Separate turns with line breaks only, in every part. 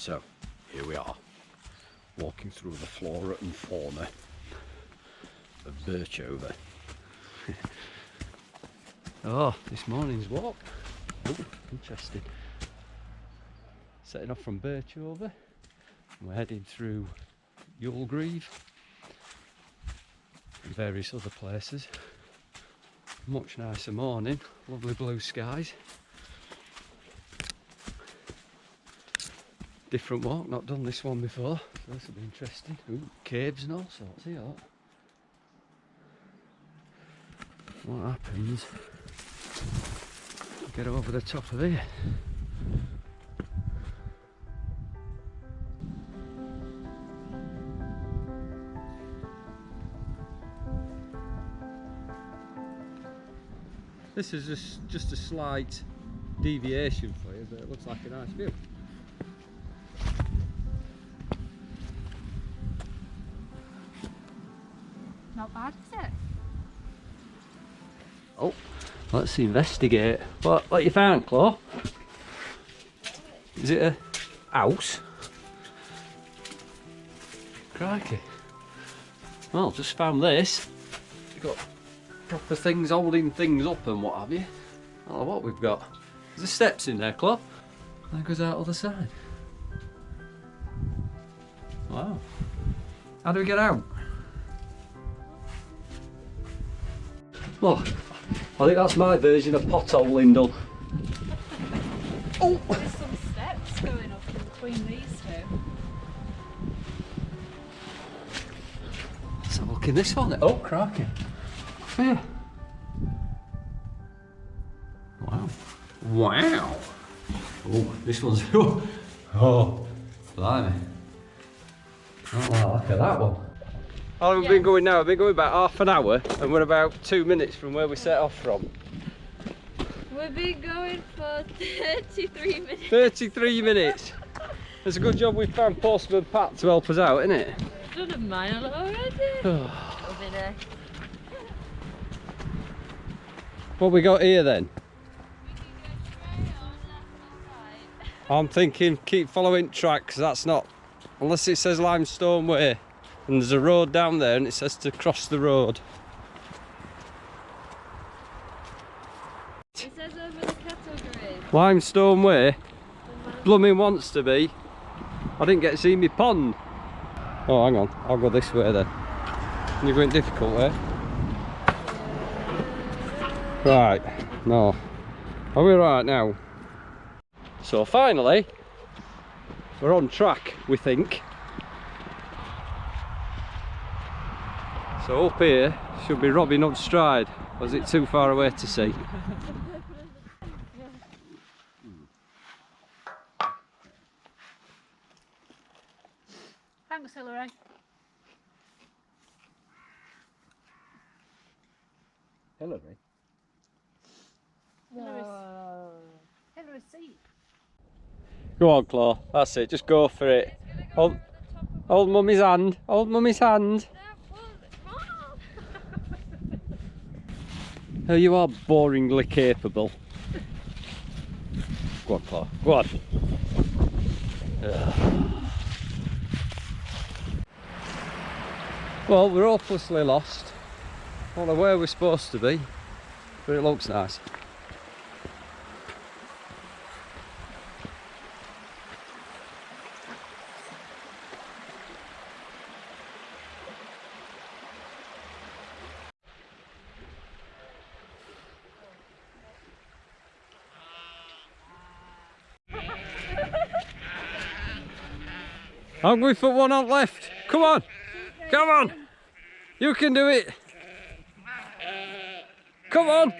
So here we are, walking through the flora and fauna of Birchover. Oh, this morning's walk. Oh, interesting. Setting off from Birchover, and we're heading through Yulgrave and various other places. Much nicer morning, lovely blue skies. Different walk, not done this one before, so this will be interesting. Ooh, caves and all sorts here. What happens? Get over the top of here. This is just a slight deviation for you, but it looks like a nice view.
Not bad, is it?
Oh, let's investigate. What you found, Chloe? Is it a house? Crikey. Well, just found this. You've got proper things holding things up and what have you. I don't know what we've got. There's steps in there, Chloe. That goes out other side. Wow. How do we get out? Well, I think that's my version of pothole, Lyndon. Oh!
There's some steps going up in between these two.
Let's have a look in this one. Oh, crikey. Yeah. Wow. Wow. Oh, this one's... Oh, blimey. Oh, look at that one. How long have we been going now? We've been going about half an hour and we're about 2 minutes from where we set off from.
We've been going for 33 minutes.
33 minutes. It's a good job we found Postman Pat to help us out, isn't it?
I've done a mile already. Over there.
What we got here then?
We can go straight on, left or right.
I'm thinking keep following track because that's not, unless it says Limestone Way and there's a road down there and it says to cross the road.
It says over the cattle grave.
Limestone Way? Blooming wants to be. I didn't get to see me pond. Oh, hang on, I'll go this way then. You're going difficult way. Right, no. Are we right now? So finally, we're on track, we think. So up here should be Robin Hood Stride. Was it too far away to see?
Thanks, Hillary.
Hillary?
Hillary's seat.
Go on, Claw. That's it. Just go for it. Hold Mummy's hand. Hold Mummy's hand. Oh, you are boringly capable. Go on, Claw. Go on. Well, we're hopelessly lost. Don't know where we're supposed to be, but it looks nice. I'm going for one on left. Come on. Come on. You can do it. Come on.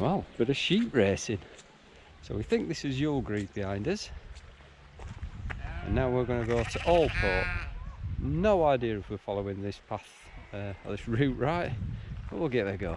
Wow, bit of sheep racing. So we think this is Yulgrave behind us. And now we're going to go to Allport. No idea if we're following this path or this route right, but we'll give it a go.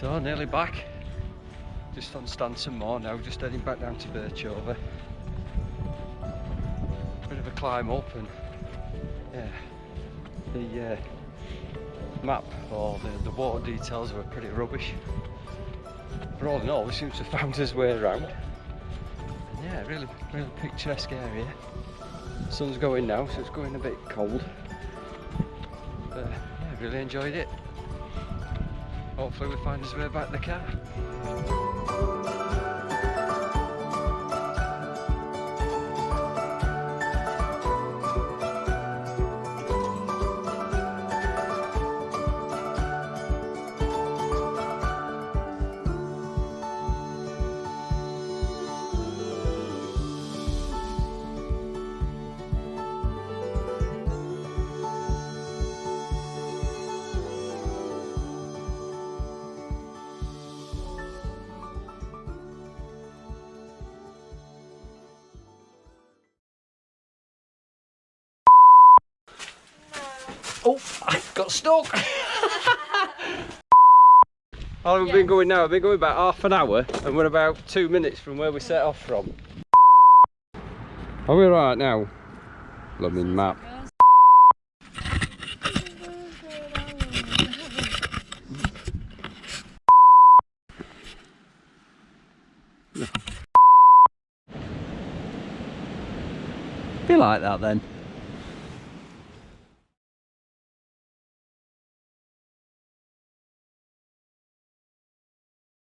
So nearly back. Just on Stanton Moor now, just heading back down to Birchover. Bit of a climb up, and yeah, the map or the water details were pretty rubbish. But all in all, we seem to have found his way around. And yeah, really picturesque area. The sun's going now, so it's going a bit cold. But yeah, really enjoyed it. Hopefully we find his way back to the car. Oh, I got stuck! How long have we been going now? We've been going about half an hour and we're about 2 minutes from where we set off from. Are we right now? Blooming map. Be like that then.